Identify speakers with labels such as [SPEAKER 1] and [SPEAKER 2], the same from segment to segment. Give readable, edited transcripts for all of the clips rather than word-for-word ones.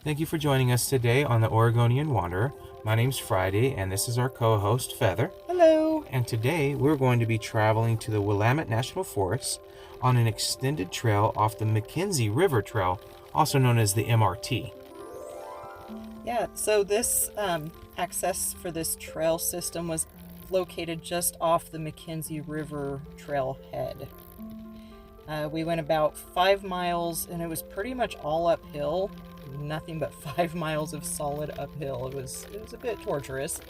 [SPEAKER 1] Thank you for joining us today on the Oregonian Wanderer. My name's Friday, and this is our co-host, Feather.
[SPEAKER 2] Hello.
[SPEAKER 1] And today we're going to be traveling to the Willamette National Forest on an extended trail off the McKenzie River Trail, also known as the MRT.
[SPEAKER 2] Yeah, so this access for this trail system was located just off the McKenzie River trailhead. We went about 5 miles, and it was pretty much all uphill. Nothing but 5 miles of solid uphill. It was a bit torturous.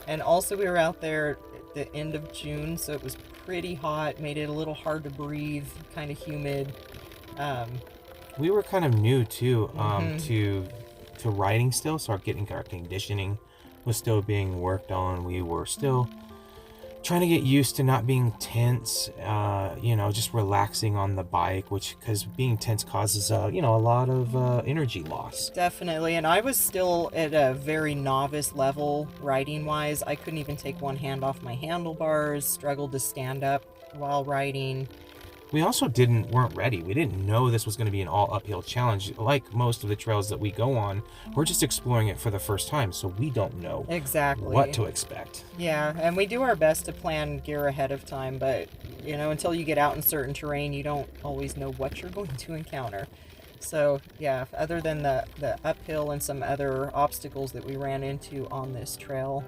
[SPEAKER 2] And also we were out there at the end of June, so it was pretty hot, made it a little hard to breathe, kind of humid.
[SPEAKER 1] We were kind of new too
[SPEAKER 2] Mhm.
[SPEAKER 1] to riding still, so our conditioning was still being worked on. We were still trying to get used to not being tense, just relaxing on the bike, because being tense causes, a lot of energy loss.
[SPEAKER 2] Definitely, and I was still at a very novice level riding wise. I couldn't even take one hand off my handlebars, struggled to stand up while riding.
[SPEAKER 1] We also weren't ready. We didn't know this was going to be an all uphill challenge. Like most of the trails that we go on, we're just exploring it for the first time, so we don't know
[SPEAKER 2] Exactly.
[SPEAKER 1] what to expect.
[SPEAKER 2] Yeah, and we do our best to plan gear ahead of time, but until you get out in certain terrain, you don't always know what you're going to encounter. So, yeah, other than the uphill and some other obstacles that we ran into on this trail,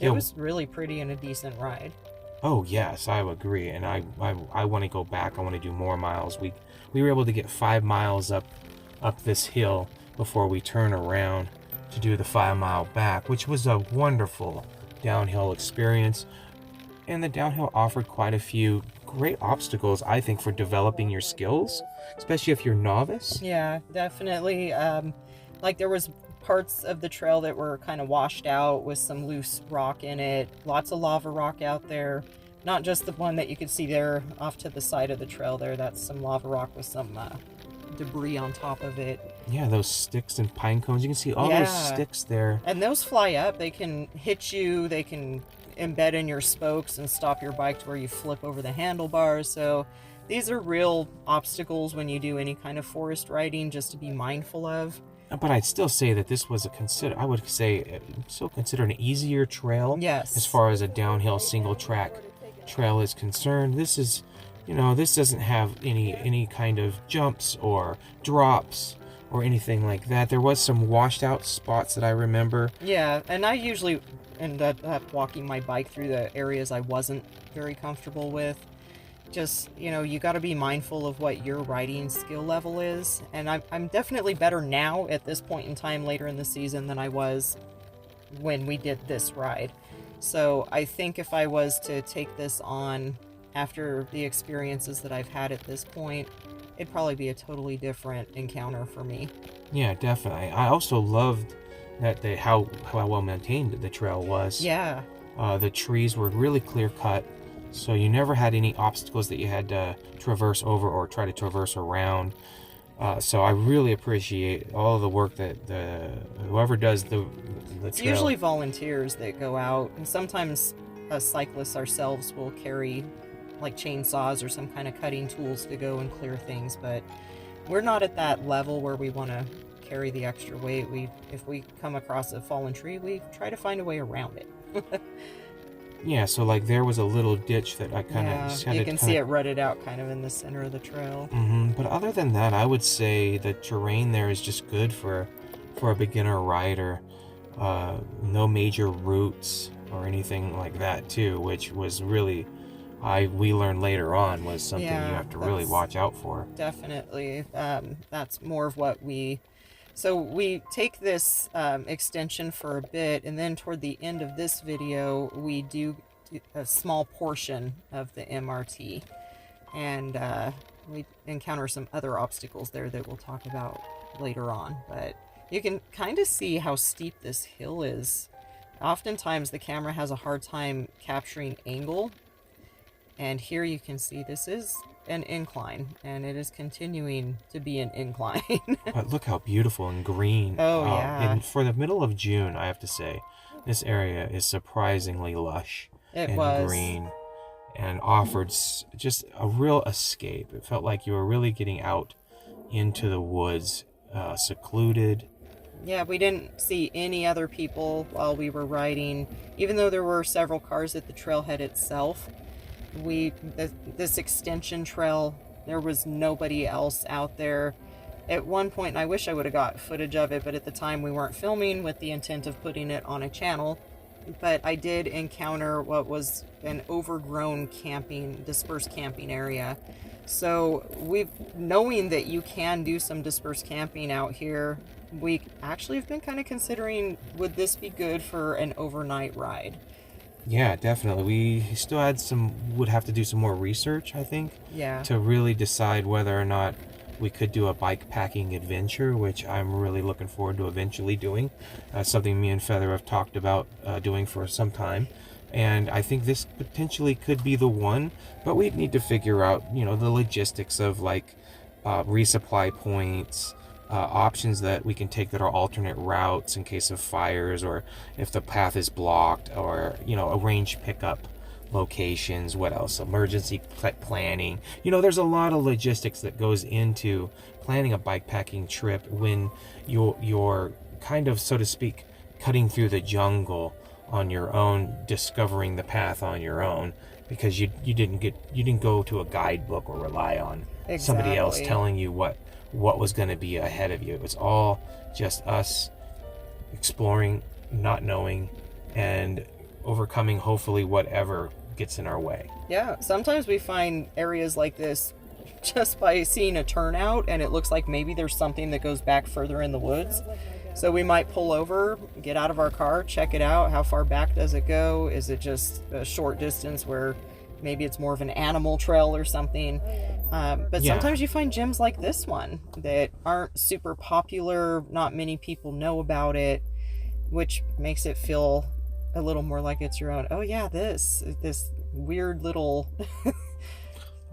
[SPEAKER 2] it
[SPEAKER 1] Yeah.
[SPEAKER 2] was really pretty and a decent ride.
[SPEAKER 1] Oh yes, I agree, and I want to go back. I want to do more miles. We were able to get 5 miles up this hill before we turn around to do the 5 mile back, which was a wonderful downhill experience. And the downhill offered quite a few great obstacles, I think, for developing your skills, especially if you're novice.
[SPEAKER 2] Yeah, definitely. Like there was parts of the trail that were kind of washed out with some loose rock in it. Lots of lava rock out there. Not just the one that you could see there off to the side of the trail there. That's some lava rock with some debris on top of it.
[SPEAKER 1] Yeah, those sticks and pine cones. You can see all
[SPEAKER 2] Yeah.
[SPEAKER 1] those sticks there.
[SPEAKER 2] And those fly up. They can hit you. They can embed in your spokes and stop your bike to where you flip over the handlebars. So these are real obstacles when you do any kind of forest riding, just to be mindful of.
[SPEAKER 1] But I'd still say that this was I would say, still consider an easier trail.
[SPEAKER 2] Yes.
[SPEAKER 1] As far as a downhill single track trail is concerned. This is, this doesn't have any kind of jumps or drops or anything like that. There was some washed out spots that I remember.
[SPEAKER 2] Yeah, and I usually end up walking my bike through the areas I wasn't very comfortable with. Just, you got to be mindful of what your riding skill level is. And I'm definitely better now at this point in time later in the season than I was when we did this ride. So I think if I was to take this on after the experiences that I've had at this point, it'd probably be a totally different encounter for me.
[SPEAKER 1] Yeah, definitely. I also loved that how well maintained the trail was.
[SPEAKER 2] Yeah.
[SPEAKER 1] The trees were really clear cut. So you never had any obstacles that you had to traverse over or try to traverse around. So I really appreciate all of the work that whoever does the
[SPEAKER 2] It's
[SPEAKER 1] trail.
[SPEAKER 2] usually volunteers that go out, and sometimes us cyclists ourselves will carry like chainsaws or some kind of cutting tools to go and clear things, but we're not at that level where we want to carry the extra weight. If we come across a fallen tree, we try to find a way around it.
[SPEAKER 1] Yeah, so like there was a little ditch that I kind of
[SPEAKER 2] you can see it rutted out kind of in the center of the trail.
[SPEAKER 1] But other than that, I would say the terrain there is just good for a beginner rider. No major roots or anything like that too, which was really we learned later on was something you have to really watch out for.
[SPEAKER 2] Definitely. That's more of what so we take this extension for a bit, and then toward the end of this video, we do a small portion of the MRT. And we encounter some other obstacles there that we'll talk about later on. But you can kind of see how steep this hill is. Oftentimes the camera has a hard time capturing angle. And here you can see this is an incline, and it is continuing to be an incline.
[SPEAKER 1] But look how beautiful and green.
[SPEAKER 2] Oh, yeah.
[SPEAKER 1] And for the middle of June, I have to say, this area is surprisingly lush and green, and offered just a real escape. It felt like you were really getting out into the woods, secluded,
[SPEAKER 2] Yeah, we didn't see any other people while we were riding, even though there were several cars at the trailhead itself. This extension trail, there was nobody else out there. At one point, and I wish I would have got footage of it, but at the time we weren't filming with the intent of putting it on a channel. But I did encounter what was an overgrown dispersed camping area. So knowing that you can do some dispersed camping out here, we actually have been kind of considering, would this be good for an overnight ride?
[SPEAKER 1] Yeah, definitely. We still would have to do some more research, I think,
[SPEAKER 2] Yeah.
[SPEAKER 1] to really decide whether or not we could do a bike packing adventure, which I'm really looking forward to eventually doing. Something me and Feather have talked about doing for some time. And I think this potentially could be the one, but we'd need to figure out, the logistics of like resupply points, options that we can take that are alternate routes in case of fires, or if the path is blocked, or, arrange pickup locations. What else? Emergency planning. There's a lot of logistics that goes into planning a bikepacking trip when you're kind of, so to speak, cutting through the jungle on your own, discovering the path on your own, because you didn't go to a guidebook or rely on somebody else telling you what was going to be ahead of you. It was all just us exploring, not knowing, and overcoming hopefully whatever gets in our way.
[SPEAKER 2] Yeah, sometimes we find areas like this just by seeing a turnout, and it looks like maybe there's something that goes back further in the woods. So we might pull over, get out of our car, check it out. How far back does it go? Is it just a short distance where maybe it's more of an animal trail or something? But sometimes you find gyms like this one that aren't super popular. Not many people know about it, which makes it feel a little more like it's your own. Oh yeah, this weird little...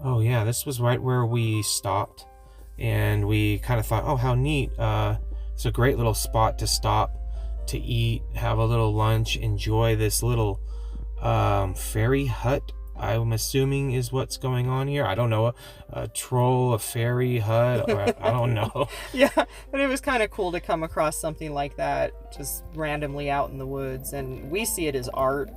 [SPEAKER 1] Oh yeah, this was right where we stopped, and we kind of thought, oh, how neat. It's a great little spot to stop, to eat, have a little lunch, enjoy this little fairy hut, I'm assuming is what's going on here. I don't know, a troll, a fairy hut, or I don't know.
[SPEAKER 2] Yeah, but it was kind of cool to come across something like that just randomly out in the woods, and we see it as art.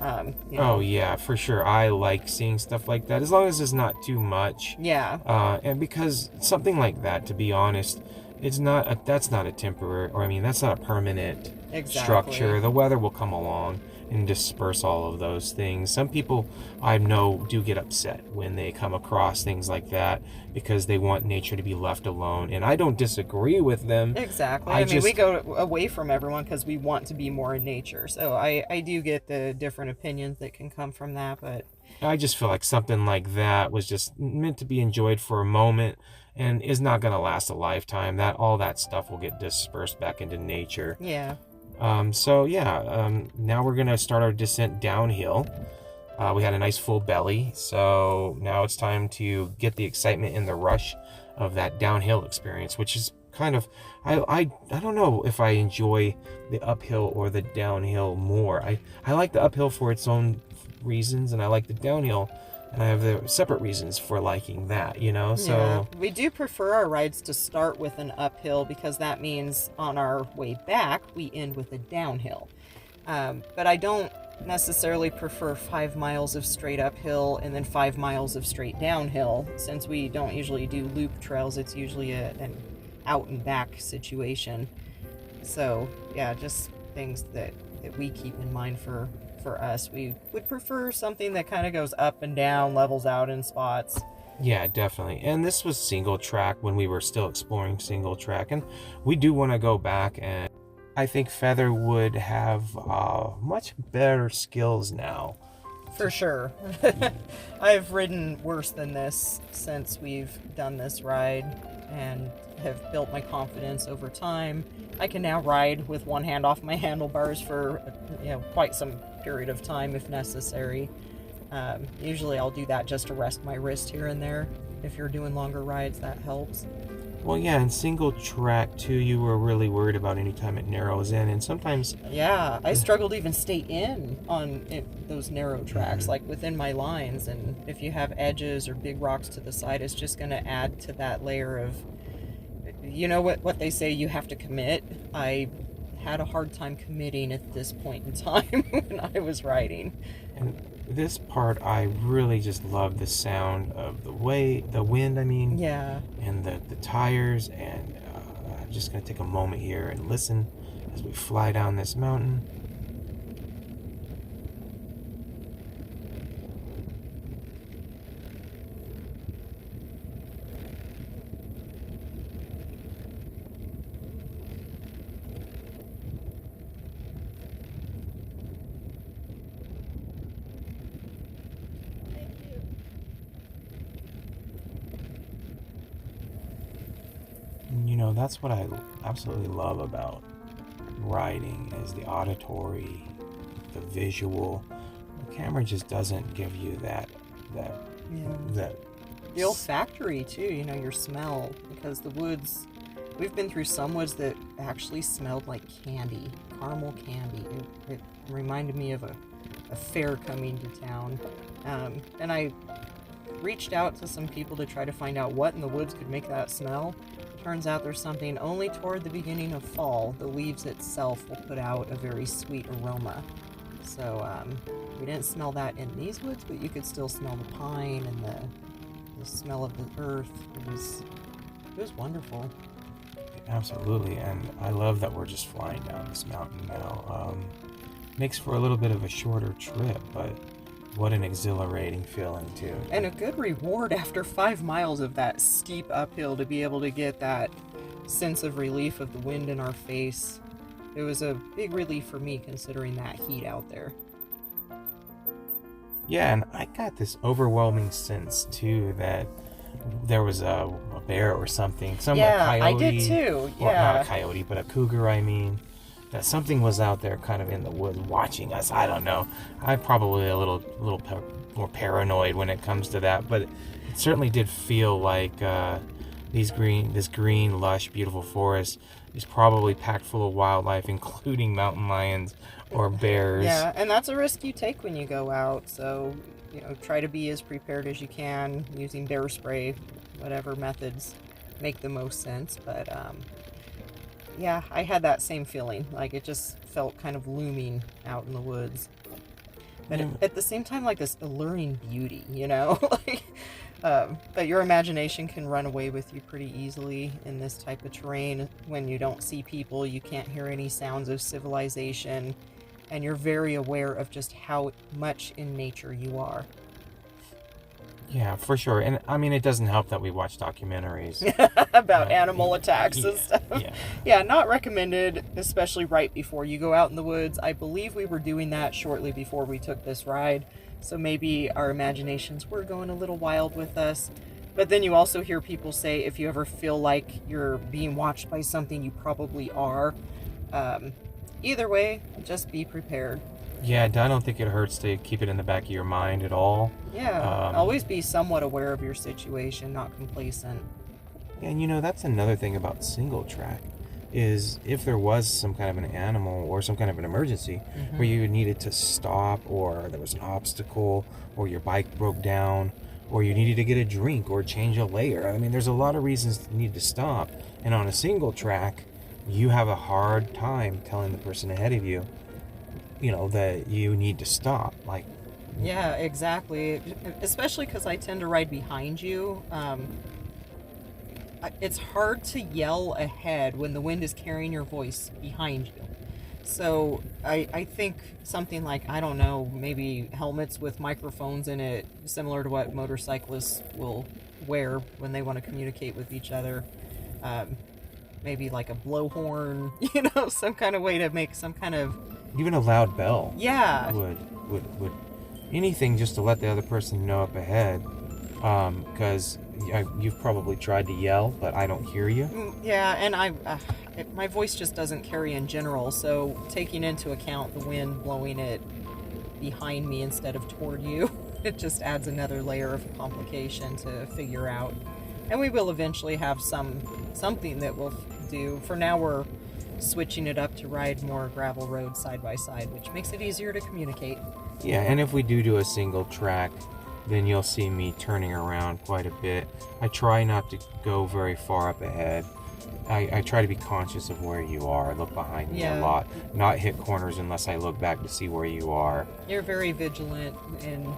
[SPEAKER 1] Oh yeah, for sure. I like seeing stuff like that, as long as it's not too much.
[SPEAKER 2] Yeah.
[SPEAKER 1] And because something like that, to be honest, that's not a temporary, or that's not a permanent structure. The weather will come along and disperse all of those things. Some people I know do get upset when they come across things like that because they want nature to be left alone, and I don't disagree with them.
[SPEAKER 2] Exactly. We go away from everyone because we want to be more in nature. So I do get the different opinions that can come from that, but
[SPEAKER 1] I just feel like something like that was just meant to be enjoyed for a moment and is not going to last a lifetime. All that stuff will get dispersed back into nature.
[SPEAKER 2] Yeah.
[SPEAKER 1] Now we're going to start our descent downhill. We had a nice full belly, so now it's time to get the excitement and the rush of that downhill experience, which is kind of, I don't know if I enjoy the uphill or the downhill more. I like the uphill for its own reasons, and I like the downhill, and I have the separate reasons for liking that, so
[SPEAKER 2] yeah. We do prefer our rides to start with an uphill, because that means on our way back we end with a downhill. But I don't necessarily prefer 5 miles of straight uphill and then 5 miles of straight downhill. Since we don't usually do loop trails, it's usually an out and back situation. So yeah, just things that we keep in mind for us. We would prefer something that kind of goes up and down, levels out in spots.
[SPEAKER 1] Yeah, definitely. And this was single track when we were still exploring single track, and we do want to go back, and I think Feather would have much better skills now.
[SPEAKER 2] For sure. I've ridden worse than this since we've done this ride, and have built my confidence over time. I can now ride with one hand off my handlebars for quite some period of time if necessary. Usually I'll do that just to rest my wrist here and there. If you're doing longer rides, that helps.
[SPEAKER 1] Well, yeah, in single track too, you were really worried about any time it narrows in, and sometimes...
[SPEAKER 2] Yeah, I struggled to even stay in on those narrow tracks, like within my lines, and if you have edges or big rocks to the side, it's just going to add to that layer of you know what they say, you have to commit. I had a hard time committing at this point in time when I was riding.
[SPEAKER 1] And this part, I really just love the sound of the wind, I mean.
[SPEAKER 2] Yeah.
[SPEAKER 1] And the tires. And I'm just going to take a moment here and listen as we fly down this mountain. You know, that's what I absolutely love about riding, is the auditory, the visual. The camera just doesn't give you that
[SPEAKER 2] The olfactory too, you know, your smell, because the woods, we've been through some woods that actually smelled like candy, caramel candy. It reminded me of a fair coming to town. And I reached out to some people to try to find out what in the woods could make that smell. Turns out there's something only toward the beginning of fall. The leaves itself will put out a very sweet aroma. So we didn't smell that in these woods, but you could still smell the pine and the smell of the earth. It was wonderful.
[SPEAKER 1] Absolutely, and I love that we're just flying down this mountain now. Makes for a little bit of a shorter trip, but what an exhilarating feeling too.
[SPEAKER 2] And a good reward after 5 miles of that steep uphill to be able to get that sense of relief of the wind in our face. It was a big relief for me considering that heat out there.
[SPEAKER 1] Yeah, and I got this overwhelming sense too that there was a bear or something. Coyote.
[SPEAKER 2] I did too. Yeah.
[SPEAKER 1] Well, not a coyote, but a cougar, I mean. That something was out there kind of in the woods watching us. I don't know. I'm probably a little more paranoid when it comes to that, but it certainly did feel like this green, lush, beautiful forest is probably packed full of wildlife, including mountain lions or bears.
[SPEAKER 2] Yeah, and that's a risk you take when you go out. So, you know, try to be as prepared as you can using bear spray, whatever methods make the most sense. But yeah, I had that same feeling. Like, it just felt kind of looming out in the woods. But at the same time, like this alluring beauty, you know? But your imagination can run away with you pretty easily in this type of terrain. When you don't see people, you can't hear any sounds of civilization, and you're very aware of just how much in nature you are.
[SPEAKER 1] Yeah, for sure. And I mean, it doesn't help that we watch documentaries
[SPEAKER 2] about animal attacks and stuff.
[SPEAKER 1] Yeah,
[SPEAKER 2] not recommended, especially right before you go out in the woods. I believe we were doing that shortly before we took this ride, so maybe our imaginations were going a little wild with us. But then you also hear people say, if you ever feel like you're being watched by something, you probably are. Either way, just be prepared.
[SPEAKER 1] Yeah, I don't think it hurts to keep it in the back of your mind at all.
[SPEAKER 2] Yeah, always be somewhat aware of your situation, not complacent.
[SPEAKER 1] And you know, that's another thing about single track, is if there was some kind of an animal or some kind of an emergency where you needed to stop, or there was an obstacle, or your bike broke down, or you needed to get a drink or change a layer. I mean, there's a lot of reasons to need to stop. And on a single track, you have a hard time telling the person ahead of you, you know, that you need to stop. Like,
[SPEAKER 2] yeah, exactly. Especially because I tend to ride behind you. It's hard to yell ahead when the wind is carrying your voice behind you. So I think something like, I don't know, maybe helmets with microphones in it, similar to what motorcyclists will wear when they want to communicate with each other. Maybe like a blowhorn, you know, some kind of way to make some kind of...
[SPEAKER 1] Even a loud bell.
[SPEAKER 2] Yeah.
[SPEAKER 1] Would anything just to let the other person know up ahead. Because you've probably tried to yell, but I don't hear you.
[SPEAKER 2] Yeah, and my voice just doesn't carry in general, so taking into account the wind blowing it behind me instead of toward you, it just adds another layer of complication to figure out. And we will eventually have something that we'll do. For now, we're switching it up to ride more gravel roads side by side, which makes it easier to communicate.
[SPEAKER 1] Yeah, and if we do a single track, then you'll see me turning around quite a bit. I try not to go very far up ahead, I try to be conscious of where you are. Look behind me a
[SPEAKER 2] Yeah.
[SPEAKER 1] lot. Not hit corners unless I look back to see where you are.
[SPEAKER 2] You're very vigilant in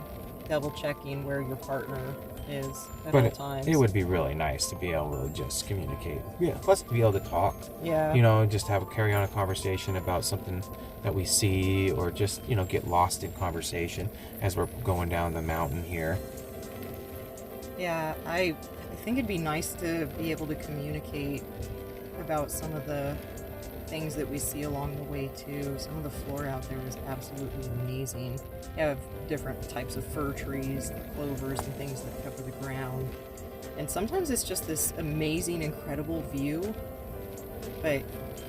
[SPEAKER 2] double checking where your partner is at
[SPEAKER 1] But
[SPEAKER 2] all times.
[SPEAKER 1] it would be really nice to be able to just communicate. Yeah, plus to be able to talk.
[SPEAKER 2] Yeah.
[SPEAKER 1] You know, just carry on a conversation about something that we see, or just, you know, get lost in conversation as we're going down the mountain here.
[SPEAKER 2] Yeah, I think it'd be nice to be able to communicate about some of the things that we see along the way too. Some of the flora out there is absolutely amazing. You have different types of fir trees, clovers, and things that cover the ground. And sometimes it's just this amazing, incredible view, but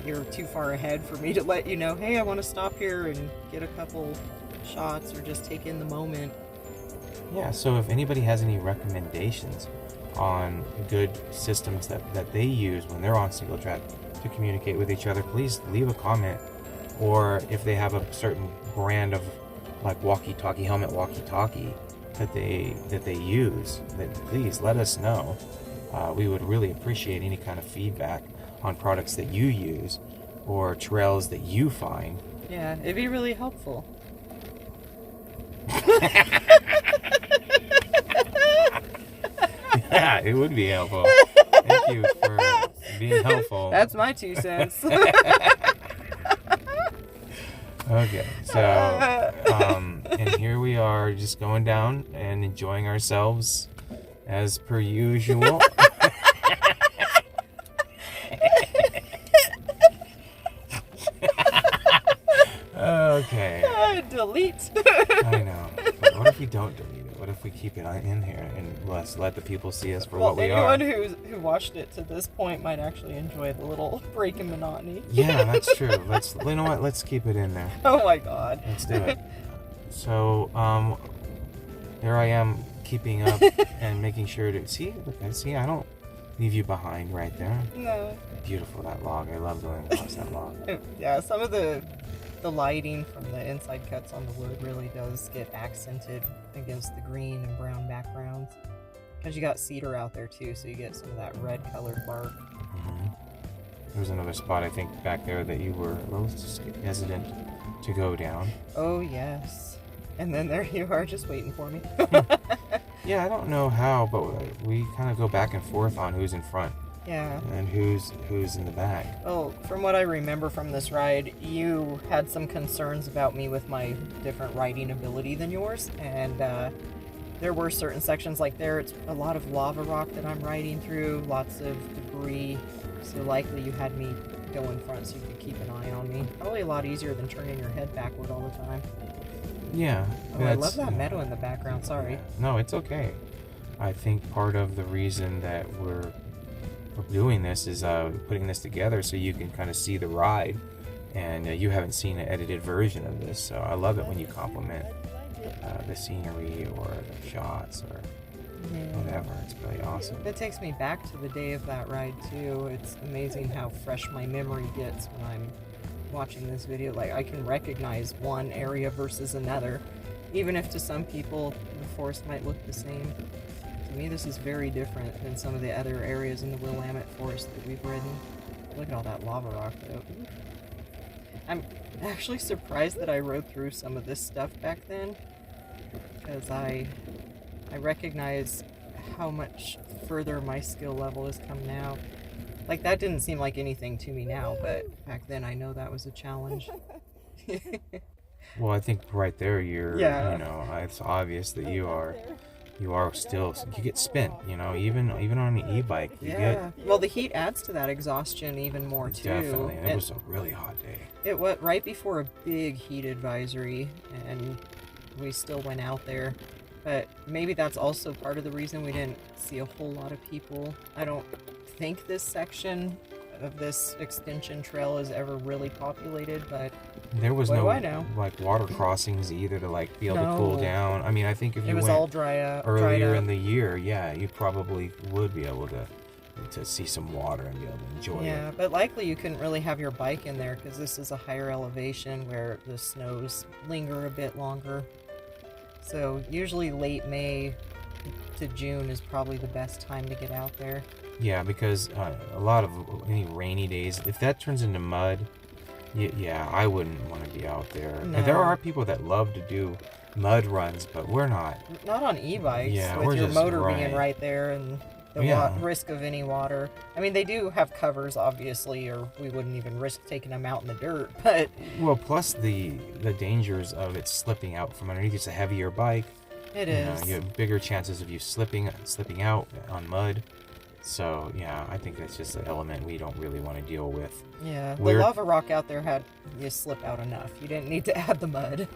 [SPEAKER 2] you're too far ahead for me to let you know, hey, I want to stop here and get a couple shots or just take in the moment.
[SPEAKER 1] Yeah, so if anybody has any recommendations on good systems that they use when they're on single track to communicate with each other, please leave a comment. Or if they have a certain brand of like walkie-talkie, helmet walkie-talkie that they use, then please let us know. We would really appreciate any kind of feedback on products that you use or trails that you find.
[SPEAKER 2] Yeah, it'd be really helpful.
[SPEAKER 1] Yeah, it would be helpful. Thank you for being helpful.
[SPEAKER 2] That's my 2 cents.
[SPEAKER 1] Okay, so and here we are, just going down and enjoying ourselves as per usual. Okay.
[SPEAKER 2] Delete.
[SPEAKER 1] I know. But what if we don't delete it? What if we keep it in here and let the people see us for what we are?
[SPEAKER 2] Anyone who watched it to this point might actually enjoy the little break in monotony.
[SPEAKER 1] Yeah, that's true. You know what? Let's keep it in there.
[SPEAKER 2] Oh my god.
[SPEAKER 1] Let's do it. So, there I am keeping up and making sure to see. I don't leave you behind right there.
[SPEAKER 2] No.
[SPEAKER 1] Beautiful, that log. I love going across that log.
[SPEAKER 2] Yeah, some of the lighting from the inside cuts on the wood really does get accented against the green and brown backgrounds. Because you got cedar out there too, so you get some of that red colored bark.
[SPEAKER 1] Mm-hmm. There was another spot, I think, back there that you were a little hesitant to go down.
[SPEAKER 2] Oh, yes. And then there you are, just waiting for me.
[SPEAKER 1] Yeah, I don't know how, but we kind of go back and forth on who's in front.
[SPEAKER 2] Yeah.
[SPEAKER 1] And who's in the back.
[SPEAKER 2] Well, from what I remember from this ride, you had some concerns about me with my different riding ability than yours, and there were certain sections like there, it's a lot of lava rock that I'm riding through, lots of debris, so likely you had me go in front so you could keep an eye on me. Probably a lot easier than turning your head backward all the time.
[SPEAKER 1] Yeah.
[SPEAKER 2] Oh, I love that meadow in the background, sorry.
[SPEAKER 1] No, it's okay. I think part of the reason that we're doing this is putting this together so you can kind of see the ride, and you haven't seen an edited version of this, so I love it when you compliment the scenery or the shots or whatever. It's really awesome.
[SPEAKER 2] It takes me back to the day of that ride too. It's amazing how fresh my memory gets when I'm watching this video. Like, I can recognize one area versus another, even if to some people the forest might look the same. To me, this is very different than some of the other areas in the Willamette Forest that we've ridden. Look at all that lava rock, though. I'm actually surprised that I rode through some of this stuff back then, because I recognize how much further my skill level has come now. Like, that didn't seem like anything to me now, but back then I know that was a challenge.
[SPEAKER 1] Well, I think right there you're,
[SPEAKER 2] Yeah.
[SPEAKER 1] you know, it's obvious that you are still, you get spent, you know, even on an e-bike, you
[SPEAKER 2] Yeah. Well, the heat adds to that exhaustion even more, too.
[SPEAKER 1] definitely, and it was a really hot day.
[SPEAKER 2] It was right before a big heat advisory, and we still went out there. But maybe that's also part of the reason we didn't see a whole lot of people. I don't think this section of this extension trail is ever really populated, but
[SPEAKER 1] There was
[SPEAKER 2] what
[SPEAKER 1] no
[SPEAKER 2] do I know?
[SPEAKER 1] like water crossings either to like be able to cool
[SPEAKER 2] No.
[SPEAKER 1] down. I mean, I think if
[SPEAKER 2] It
[SPEAKER 1] you
[SPEAKER 2] was
[SPEAKER 1] went
[SPEAKER 2] all dried
[SPEAKER 1] earlier
[SPEAKER 2] up.
[SPEAKER 1] in the year, yeah, you probably would be able to see some water and be able to enjoy
[SPEAKER 2] Yeah,
[SPEAKER 1] it.
[SPEAKER 2] but likely you couldn't really have your bike in there because this is a higher elevation where the snows linger a bit longer. So usually late May to June is probably the best time to get out there.
[SPEAKER 1] Yeah, because a lot of any rainy days, if that turns into mud, yeah, I wouldn't want to be out there. And there
[SPEAKER 2] No.
[SPEAKER 1] are people that love to do mud runs, but we're not.
[SPEAKER 2] Not on e-bikes,
[SPEAKER 1] Yeah,
[SPEAKER 2] with
[SPEAKER 1] we're
[SPEAKER 2] your
[SPEAKER 1] just
[SPEAKER 2] motor being right there and the
[SPEAKER 1] Yeah.
[SPEAKER 2] risk of any water. I mean, they do have covers, obviously, or we wouldn't even risk taking them out in the dirt. But
[SPEAKER 1] Well, plus the dangers of it slipping out from underneath. It's a heavier bike.
[SPEAKER 2] it
[SPEAKER 1] You know,
[SPEAKER 2] is.
[SPEAKER 1] you have bigger chances of you slipping out on mud. So yeah, I think that's just an element we don't really want to deal with.
[SPEAKER 2] Yeah, the
[SPEAKER 1] We're
[SPEAKER 2] lava rock out there had you slip out enough. You didn't need to add the mud.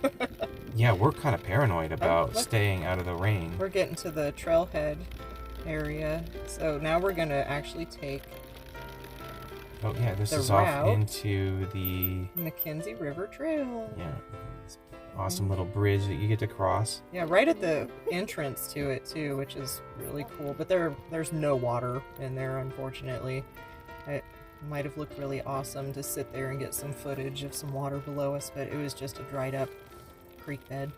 [SPEAKER 1] Yeah, we're kind of paranoid about
[SPEAKER 2] look.
[SPEAKER 1] staying out of the rain.
[SPEAKER 2] We're getting to the trailhead area. So now we're going to actually take
[SPEAKER 1] Oh yeah, this
[SPEAKER 2] the
[SPEAKER 1] is
[SPEAKER 2] route.
[SPEAKER 1] off into the
[SPEAKER 2] McKenzie River Trail.
[SPEAKER 1] yeah, awesome little bridge that you get to cross.
[SPEAKER 2] Yeah, right at the entrance to it too, which is really cool. But there's no water in there, unfortunately. It might have looked really awesome to sit there and get some footage of some water below us, but it was just a dried up creek bed.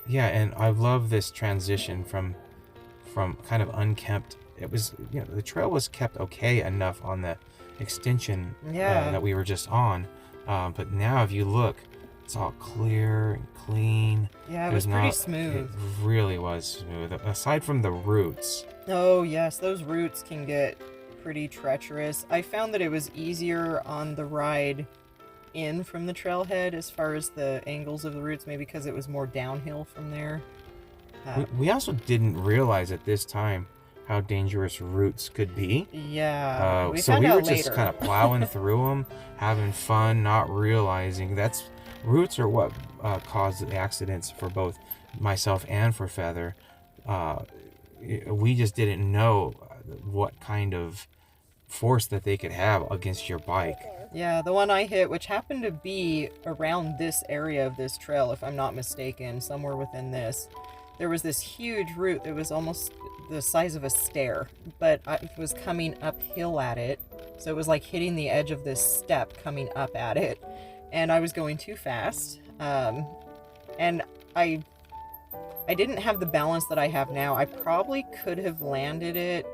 [SPEAKER 1] Yeah, and I love this transition from kind of unkempt. It was, you know, the trail was kept okay enough on the extension
[SPEAKER 2] Yeah.
[SPEAKER 1] that we were just on, but now if you look, it's all clear and clean.
[SPEAKER 2] Yeah, it
[SPEAKER 1] There's
[SPEAKER 2] was pretty
[SPEAKER 1] not-
[SPEAKER 2] smooth.
[SPEAKER 1] It really was smooth. Aside from the roots,
[SPEAKER 2] Oh, yes, those roots can get pretty treacherous. I found that it was easier on the ride in from the trailhead as far as the angles of the roots, maybe because it was more downhill from there.
[SPEAKER 1] we also didn't realize at this time how dangerous roots could be.
[SPEAKER 2] Yeah, we
[SPEAKER 1] So
[SPEAKER 2] found
[SPEAKER 1] we were
[SPEAKER 2] out
[SPEAKER 1] just
[SPEAKER 2] later.
[SPEAKER 1] kind of plowing through them, having fun, not realizing roots are what caused the accidents for both myself and for Feather. We just didn't know what kind of force that they could have against your bike.
[SPEAKER 2] Yeah, the one I hit, which happened to be around this area of this trail, if I'm not mistaken, somewhere within this, there was this huge root that was almost the size of a stair, but I was coming uphill at it. So it was like hitting the edge of this step coming up at it. And I was going too fast. And I didn't have the balance that I have now. I probably could have landed it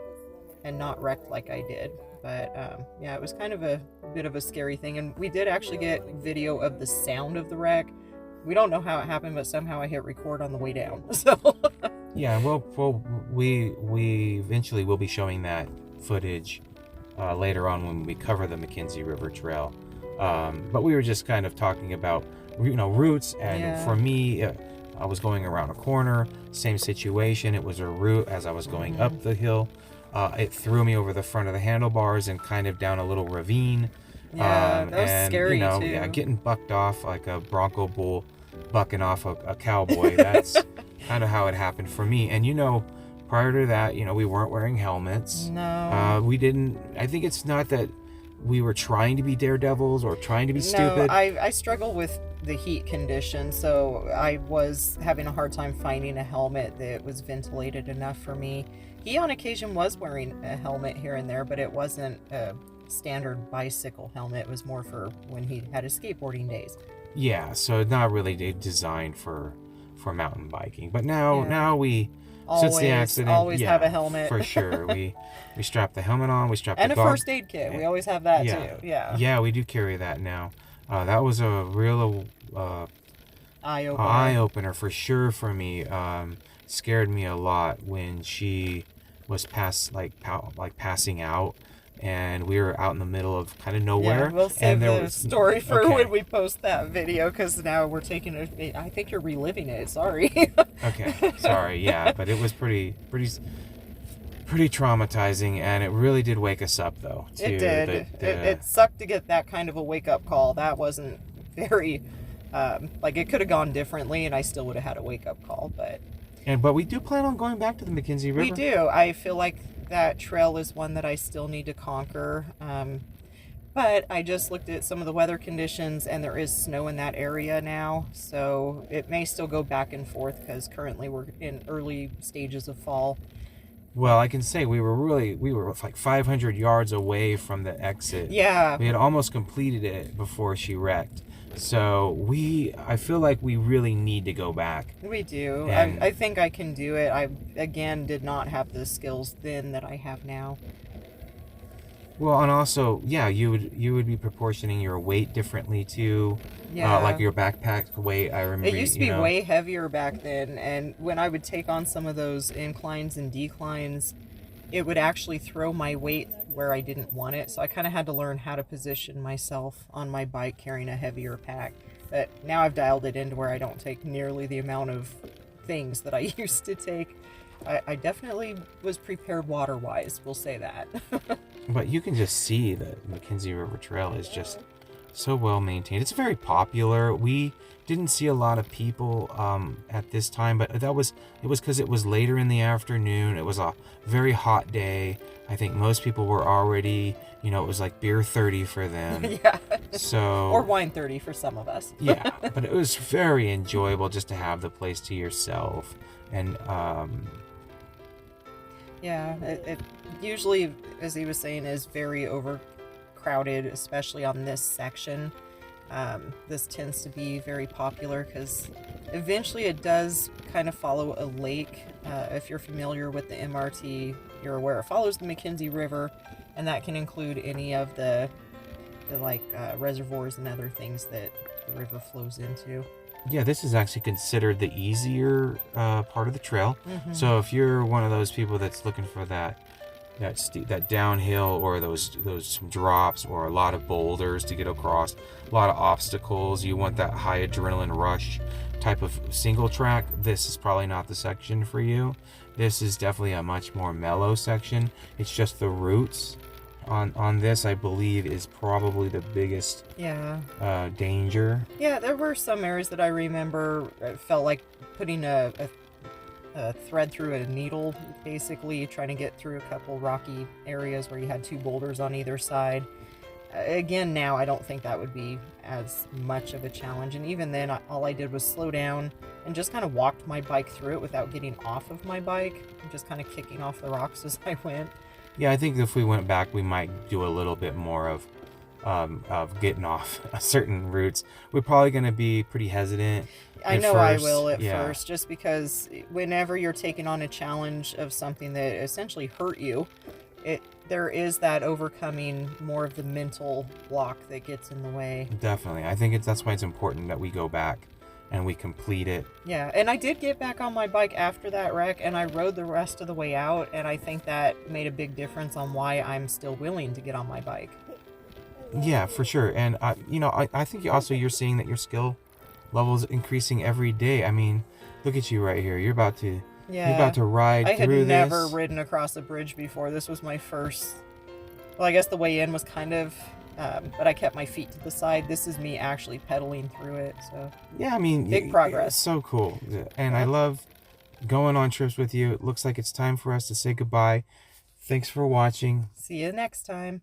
[SPEAKER 2] and not wrecked like I did. But yeah, it was kind of a bit of a scary thing. And we did actually get video of the sound of the wreck. We don't know how it happened, but somehow I hit record on the way down. So
[SPEAKER 1] Yeah, well, we eventually will be showing that footage later on when we cover the McKenzie River Trail. But we were just kind of talking about, you know, routes, and
[SPEAKER 2] Yeah.
[SPEAKER 1] for me, I was going around a corner, same situation. It was a route as I was going up the hill. It threw me over the front of the handlebars and kind of down a little ravine.
[SPEAKER 2] yeah, that was
[SPEAKER 1] and,
[SPEAKER 2] scary
[SPEAKER 1] you know,
[SPEAKER 2] too.
[SPEAKER 1] yeah, getting bucked off like a Bronco bull bucking off a cowboy. That's kind of how it happened for me. And, you know, prior to that, you know, we weren't wearing helmets.
[SPEAKER 2] No.
[SPEAKER 1] We didn't. I think it's not that we were trying to be daredevils or trying to be stupid.
[SPEAKER 2] No, I struggle with the heat condition, so I was having a hard time finding a helmet that was ventilated enough for me. He on occasion was wearing a helmet here and there, but it wasn't a standard bicycle helmet. It was more for when he had his skateboarding days.
[SPEAKER 1] Yeah, so not really designed for mountain biking. But now we since the accident,
[SPEAKER 2] always
[SPEAKER 1] yeah,
[SPEAKER 2] have a helmet.
[SPEAKER 1] for sure. We strap the helmet on. We strap
[SPEAKER 2] And
[SPEAKER 1] the
[SPEAKER 2] a
[SPEAKER 1] dog.
[SPEAKER 2] first aid kit. We always have that
[SPEAKER 1] Yeah.
[SPEAKER 2] too. Yeah.
[SPEAKER 1] Yeah, we do carry that now. That was a real
[SPEAKER 2] Eye opener.
[SPEAKER 1] eye opener for sure for me. Scared me a lot when she was passing out, and we were out in the middle of kind of nowhere.
[SPEAKER 2] Yeah, we'll save
[SPEAKER 1] and there
[SPEAKER 2] the
[SPEAKER 1] was
[SPEAKER 2] story for
[SPEAKER 1] okay.
[SPEAKER 2] when we post that video, because now we're taking it. I think you're reliving it. Sorry.
[SPEAKER 1] Okay, sorry. Yeah, but it was pretty traumatizing, and it really did wake us up, though. To
[SPEAKER 2] It did. It sucked to get that kind of a wake up call. That wasn't very. It could have gone differently, and I still would have had a wake up call. But
[SPEAKER 1] we do plan on going back to the McKenzie River.
[SPEAKER 2] we do. I feel like that trail is one that I still need to conquer. But I just looked at some of the weather conditions, and there is snow in that area now, so it may still go back and forth because currently we're in early stages of fall.
[SPEAKER 1] Well, I can say we were like 500 yards away from the exit.
[SPEAKER 2] Yeah.
[SPEAKER 1] We had almost completed it before she wrecked. So I feel like we really need to go back.
[SPEAKER 2] We do.
[SPEAKER 1] And-
[SPEAKER 2] I think I can do it. I, again, did not have the skills then that I have now.
[SPEAKER 1] Well, and also, yeah, you would be proportioning your weight differently too.
[SPEAKER 2] Yeah.
[SPEAKER 1] Like your backpack weight, I remember.
[SPEAKER 2] It used to be way heavier back then, and when I would take on some of those inclines and declines, it would actually throw my weight where I didn't want it. So I kind of had to learn how to position myself on my bike carrying a heavier pack. But now I've dialed it into where I don't take nearly the amount of things that I used to take. I definitely was prepared water-wise, we'll say that.
[SPEAKER 1] But you can just see that McKenzie River Trail is just so well maintained. It's very popular. We didn't see a lot of people at this time, but it was because it was later in the afternoon. It was a very hot day. I think most people were already, it was like beer 30 for them.
[SPEAKER 2] Yeah.
[SPEAKER 1] So
[SPEAKER 2] or wine 30 for some of us.
[SPEAKER 1] Yeah, but it was very enjoyable just to have the place to yourself. And
[SPEAKER 2] yeah, it usually, as he was saying, is very overcrowded, especially on this section. This tends to be very popular because eventually it does kind of follow a lake. If you're familiar with the MRT, you're aware it follows the McKenzie River, and that can include any of the reservoirs and other things that the river flows into.
[SPEAKER 1] yeah, this is actually considered the easier part of the trail.
[SPEAKER 2] Mm-hmm.
[SPEAKER 1] So if you're one of those people that's looking for that downhill or those drops or a lot of boulders to get across, a lot of obstacles, you want that high adrenaline rush type of single track, this is probably not the section for you. This is definitely a much more mellow section. It's just the roots on this, I believe, is probably the biggest danger.
[SPEAKER 2] Yeah, there were some areas that I remember felt like putting a thread through a needle, basically trying to get through a couple rocky areas where you had two boulders on either side. Again, now I don't think that would be as much of a challenge, and even then all I did was slow down and just kind of walked my bike through it without getting off of my bike and just kind of kicking off the rocks as I went.
[SPEAKER 1] Yeah, I think if we went back, we might do a little bit more of getting off certain routes. We're probably going to be pretty hesitant.
[SPEAKER 2] I know
[SPEAKER 1] first.
[SPEAKER 2] I will at first, just because whenever you're taking on a challenge of something that essentially hurt you, there is that overcoming more of the mental block that gets in the way.
[SPEAKER 1] Definitely. I think that's why it's important that we go back and we complete it.
[SPEAKER 2] Yeah, and I did get back on my bike after that wreck, and I rode the rest of the way out, and I think that made a big difference on why I'm still willing to get on my bike.
[SPEAKER 1] Yeah, for sure. And I think you're seeing that your skill level is increasing every day. I mean, look at you right here. You're about to ride
[SPEAKER 2] I
[SPEAKER 1] through
[SPEAKER 2] had
[SPEAKER 1] this.
[SPEAKER 2] never ridden across a bridge before. This was my first. Well, I guess the way in was kind of, but I kept my feet to the side. This is me actually pedaling through it. So
[SPEAKER 1] yeah, I mean,
[SPEAKER 2] big progress.
[SPEAKER 1] It's so cool, and I love going on trips with you. It looks like it's time for us to say goodbye. Thanks for watching.
[SPEAKER 2] See you next time.